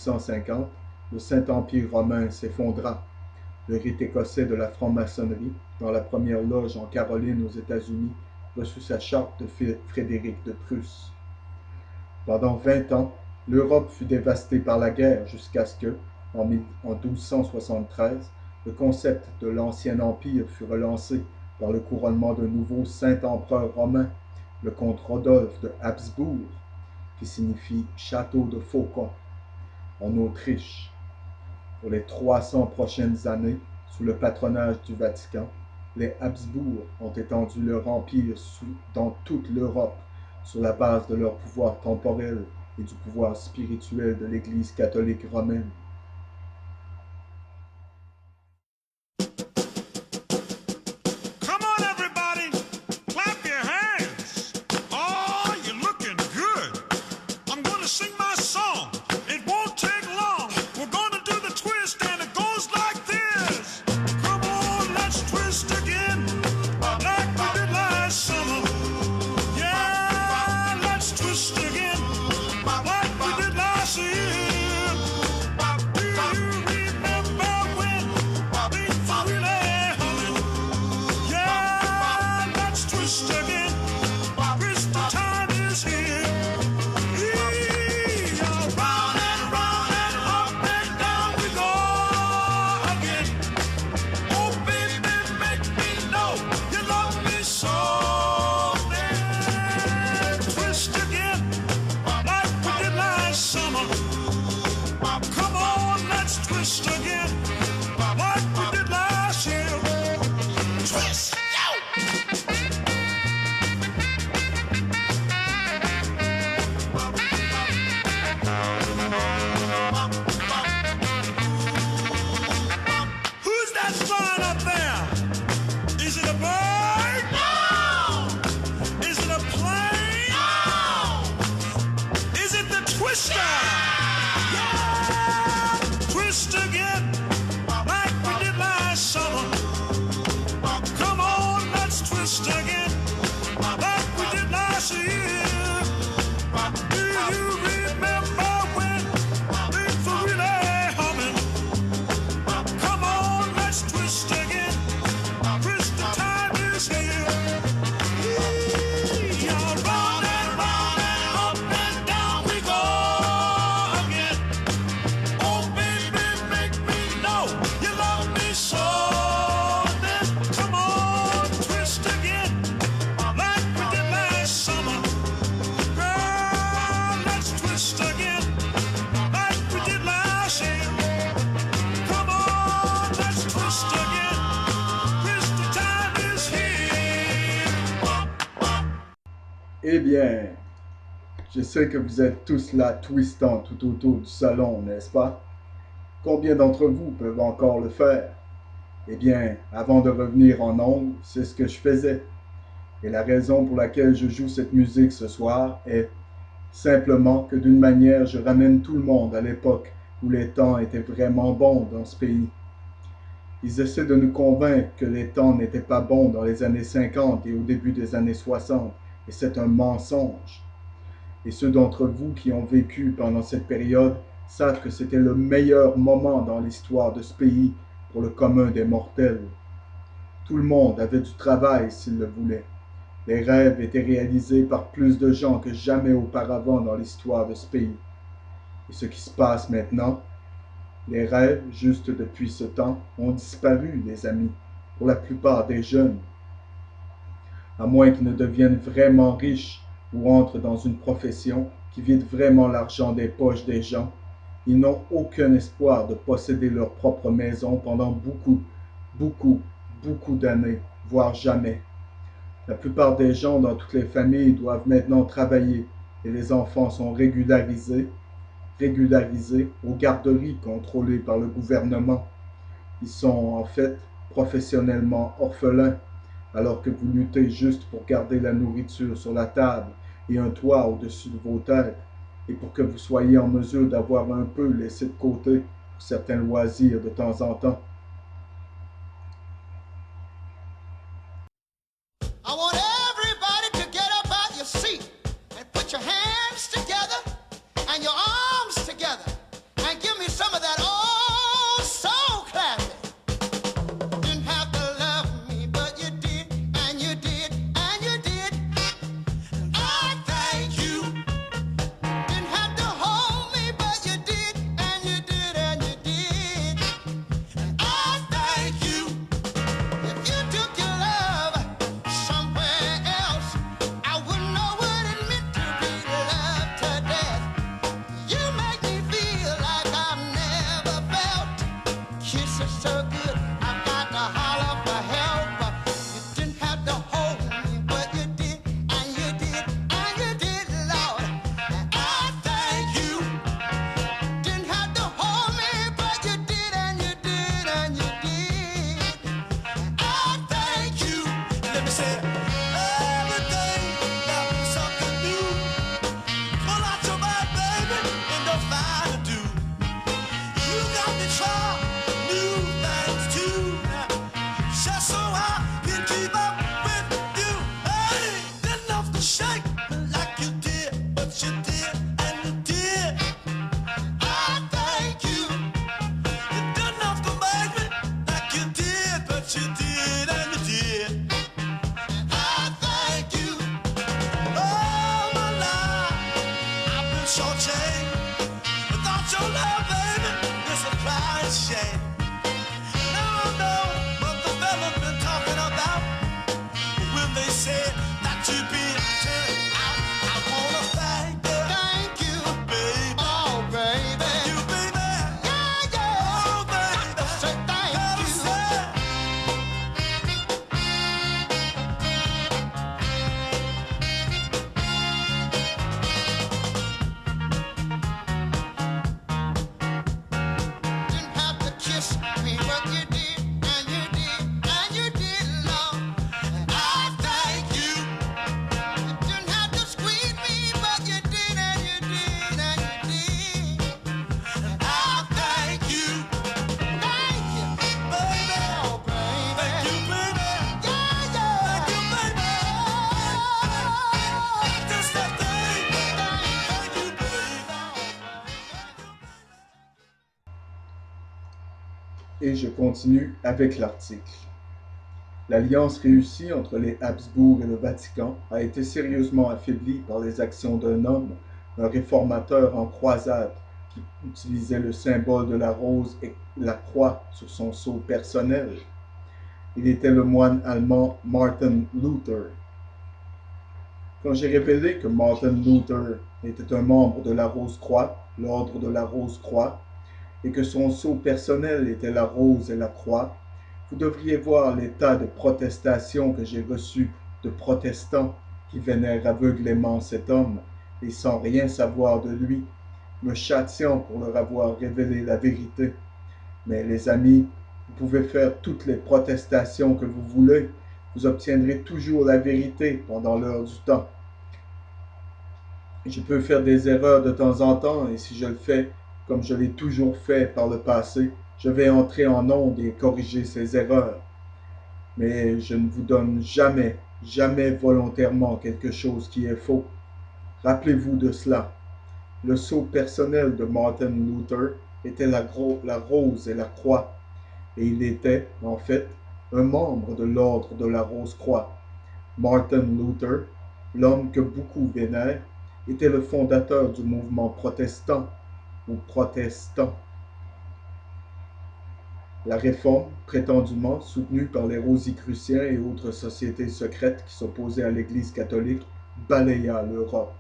1850, le Saint-Empire romain s'effondra. Le rite écossais de la franc-maçonnerie, dans la première loge en Caroline aux États-Unis, reçut sa charte de Frédéric de Prusse. Pendant 20 ans, l'Europe fut dévastée par la guerre jusqu'à ce que, en 1273, le concept de l'Ancien Empire fut relancé par le couronnement d'un nouveau Saint-Empereur romain, le comte Rodolphe de Habsbourg, qui signifie château de Faucon, en Autriche. Pour les 300 prochaines années, sous le patronage du Vatican, les Habsbourg ont étendu leur empire dans toute l'Europe sur la base de leur pouvoir temporel et du pouvoir spirituel de l'Église catholique romaine. Eh bien, je sais que vous êtes tous là twistant tout autour du salon, n'est-ce pas? Combien d'entre vous peuvent encore le faire? Eh bien, avant de revenir en ondes, c'est ce que je faisais. Et la raison pour laquelle je joue cette musique ce soir est simplement que d'une manière, je ramène tout le monde à l'époque où les temps étaient vraiment bons dans ce pays. Ils essaient de nous convaincre que les temps n'étaient pas bons dans les années 50 et au début des années 60, et c'est un mensonge. Et ceux d'entre vous qui ont vécu pendant cette période savent que c'était le meilleur moment dans l'histoire de ce pays pour le commun des mortels. Tout le monde avait du travail s'il le voulait. Les rêves étaient réalisés par plus de gens que jamais auparavant dans l'histoire de ce pays. Et ce qui se passe maintenant, les rêves, juste depuis ce temps, ont disparu, les amis, pour la plupart des jeunes. À moins qu'ils ne deviennent vraiment riches ou entrent dans une profession qui vide vraiment l'argent des poches des gens, ils n'ont aucun espoir de posséder leur propre maison pendant beaucoup d'années, voire jamais. La plupart des gens dans toutes les familles doivent maintenant travailler et les enfants sont régularisés aux garderies contrôlées par le gouvernement. Ils sont en fait professionnellement orphelins, alors que vous luttez juste pour garder la nourriture sur la table et un toit au-dessus de vos têtes, et pour que vous soyez en mesure d'avoir un peu laissé de côté pour certains loisirs de temps en temps. I want everybody to get up out your seat and put your hands together and your arms together and your love, baby, is a crying shame. Now I know what the fellas been talking about when they said that you been turned out. I wanna thank you, baby. Oh, baby. Thank you, baby. Yeah, yeah. Oh, baby. Say thank you. Didn't have to kiss me, but you did, and you did, and you did, love. And I thank you. You didn't have to squeeze me, but you did, and you did, and you did. And I thank you. Thank you, baby. Oh, baby. Thank you, baby. Yeah, yeah. Thank you, baby. Just that thing. Thank you, baby. Et je continue avec l'article. L'alliance réussie entre les Habsbourg et le Vatican a été sérieusement affaiblie par les actions d'un homme, un réformateur en croisade, qui utilisait le symbole de la rose et la croix sur son sceau personnel. Il était le moine allemand Martin Luther. Quand j'ai révélé que Martin Luther était un membre de la Rose-Croix, l'ordre de la Rose-Croix, et que son sceau personnel était la rose et la croix, vous devriez voir l'état de protestation que j'ai reçu de protestants qui vénèrent aveuglément cet homme et sans rien savoir de lui, me châtiant pour leur avoir révélé la vérité. Mais les amis, vous pouvez faire toutes les protestations que vous voulez, vous obtiendrez toujours la vérité pendant l'heure du temps. Je peux faire des erreurs de temps en temps, et si je le fais comme je l'ai toujours fait par le passé, je vais entrer en onde et corriger ces erreurs. Mais je ne vous donne jamais, jamais volontairement quelque chose qui est faux. Rappelez-vous de cela. Le sceau personnel de Martin Luther était la rose et la croix, et il était, en fait, un membre de l'ordre de la Rose-Croix. Martin Luther, l'homme que beaucoup vénèrent, était le fondateur du mouvement protestant ou protestant. La réforme, prétendument soutenue par les Rosicruciens et autres sociétés secrètes qui s'opposaient à l'Église catholique, balaya l'Europe.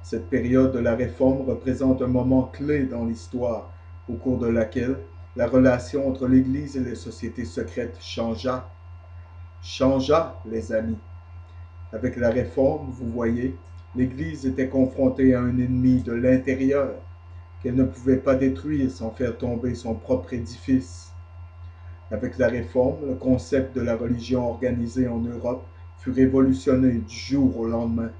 Cette période de la réforme représente un moment clé dans l'histoire, au cours de laquelle la relation entre l'Église et les sociétés secrètes changea. Changea, les amis. Avec la réforme, vous voyez, l'Église était confrontée à un ennemi de l'intérieur, qu'elle ne pouvait pas détruire sans faire tomber son propre édifice. Avec la réforme, le concept de la religion organisée en Europe fut révolutionné du jour au lendemain.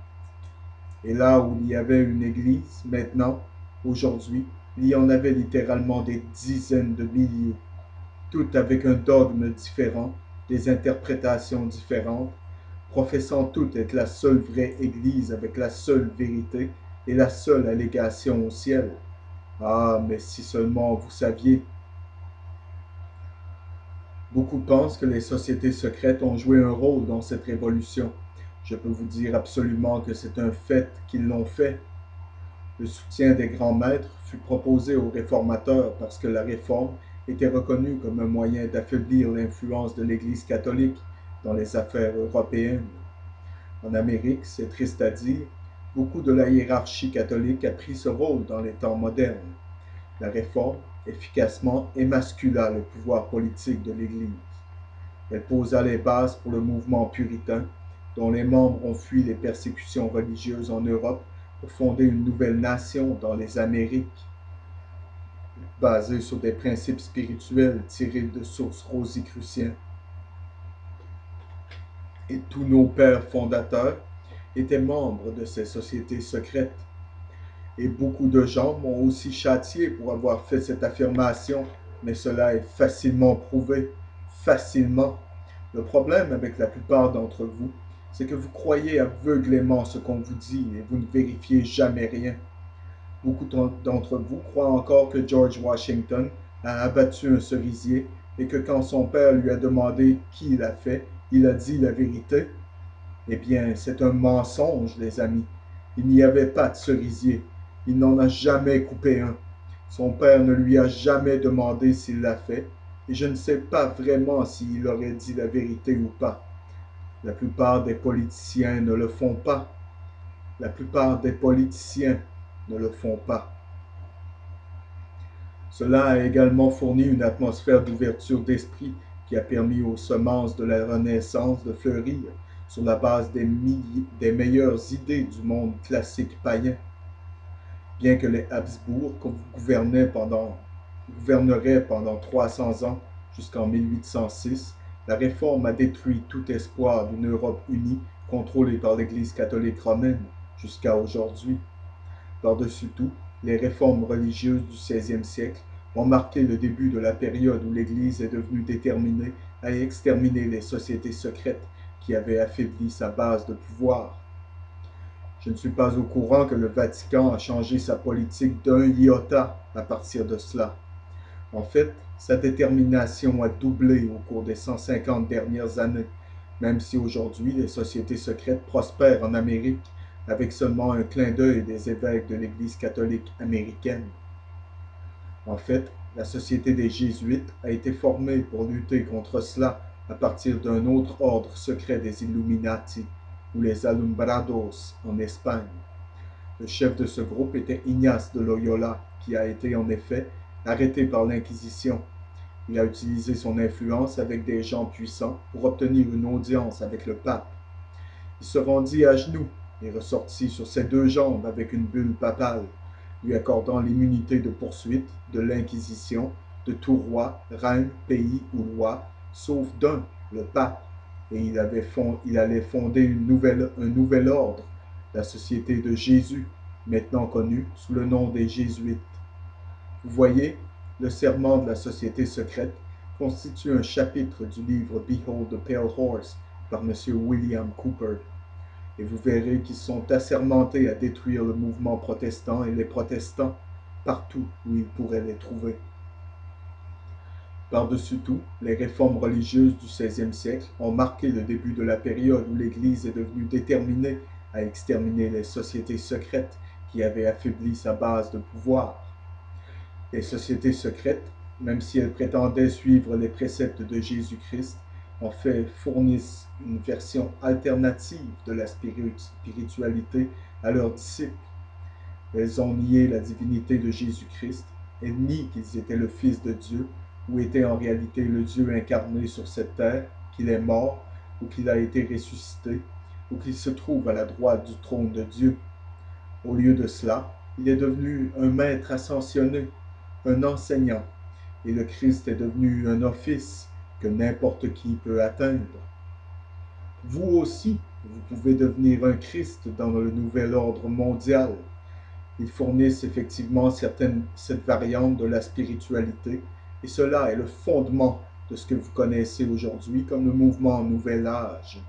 Et là où il y avait une église, maintenant, aujourd'hui, il y en avait littéralement des dizaines de milliers, toutes avec un dogme différent, des interprétations différentes, professant toutes être la seule vraie église avec la seule vérité et la seule allégation au ciel. Ah, mais si seulement vous saviez. Beaucoup pensent que les sociétés secrètes ont joué un rôle dans cette révolution. Je peux vous dire absolument que c'est un fait qu'ils l'ont fait. Le soutien des grands maîtres fut proposé aux réformateurs parce que la réforme était reconnue comme un moyen d'affaiblir l'influence de l'Église catholique dans les affaires européennes. En Amérique, c'est triste à dire, beaucoup de la hiérarchie catholique a pris ce rôle dans les temps modernes. La réforme efficacement émascula le pouvoir politique de l'Église. Elle posa les bases pour le mouvement puritain, dont les membres ont fui les persécutions religieuses en Europe pour fonder une nouvelle nation dans les Amériques, basée sur des principes spirituels tirés de sources rosicruciennes. Et tous nos pères fondateurs étaient membres de ces sociétés secrètes. Et beaucoup de gens m'ont aussi châtié pour avoir fait cette affirmation, mais cela est facilement prouvé, facilement. Le problème avec la plupart d'entre vous, c'est que vous croyez aveuglément ce qu'on vous dit et vous ne vérifiez jamais rien. Beaucoup d'entre vous croient encore que George Washington a abattu un cerisier et que quand son père lui a demandé qui l'a fait, il a dit la vérité. Eh bien, c'est un mensonge, les amis. Il n'y avait pas de cerisier. Il n'en a jamais coupé un. Son père ne lui a jamais demandé s'il l'a fait, et je ne sais pas vraiment s'il aurait dit la vérité ou pas. La plupart des politiciens ne le font pas. La plupart des politiciens ne le font pas. Cela a également fourni une atmosphère d'ouverture d'esprit qui a permis aux semences de la Renaissance de fleurir sur la base des meilleures idées du monde classique païen. Bien que les Habsbourg gouverneraient pendant 300 ans jusqu'en 1806, la Réforme a détruit tout espoir d'une Europe unie contrôlée par l'Église catholique romaine jusqu'à aujourd'hui. Par-dessus tout, les réformes religieuses du XVIe siècle ont marqué le début de la période où l'Église est devenue déterminée à exterminer les sociétés secrètes qui avaient affaibli sa base de pouvoir. Je ne suis pas au courant que le Vatican a changé sa politique d'un iota à partir de cela. En fait, sa détermination a doublé au cours des 150 dernières années, même si aujourd'hui les sociétés secrètes prospèrent en Amérique avec seulement un clin d'œil des évêques de l'Église catholique américaine. En fait, la Société des Jésuites a été formée pour lutter contre cela à partir d'un autre ordre secret des Illuminati, ou les Alumbrados en Espagne. Le chef de ce groupe était Ignace de Loyola, qui a été en effet arrêté par l'Inquisition. Il a utilisé son influence avec des gens puissants pour obtenir une audience avec le pape. Il se rendit à genoux et ressortit sur ses deux jambes avec une bulle papale, lui accordant l'immunité de poursuite de l'Inquisition de tout roi, reine, pays ou loi, sauf d'un, le pape, et il allait fonder un nouvel ordre, la Société de Jésus, maintenant connue sous le nom des Jésuites. Vous voyez, le serment de la société secrète constitue un chapitre du livre Behold the Pale Horse par M. William Cooper. Et vous verrez qu'ils sont assermentés à détruire le mouvement protestant et les protestants partout où ils pourraient les trouver. Par-dessus tout, les réformes religieuses du XVIe siècle ont marqué le début de la période où l'Église est devenue déterminée à exterminer les sociétés secrètes qui avaient affaibli sa base de pouvoir. Les sociétés secrètes, même si elles prétendaient suivre les préceptes de Jésus-Christ, en fait fournissent une version alternative de la spiritualité à leurs disciples. Elles ont nié la divinité de Jésus-Christ, elles nient qu'ils étaient le Fils de Dieu, ou étaient en réalité le Dieu incarné sur cette terre, qu'il est mort, ou qu'il a été ressuscité, ou qu'il se trouve à la droite du trône de Dieu. Au lieu de cela, il est devenu un maître ascensionné, un enseignant, et le Christ est devenu un office que n'importe qui peut atteindre. Vous aussi, vous pouvez devenir un Christ dans le nouvel ordre mondial. Ils fournissent effectivement cette variante de la spiritualité, et cela est le fondement de ce que vous connaissez aujourd'hui comme le mouvement Nouvel Âge.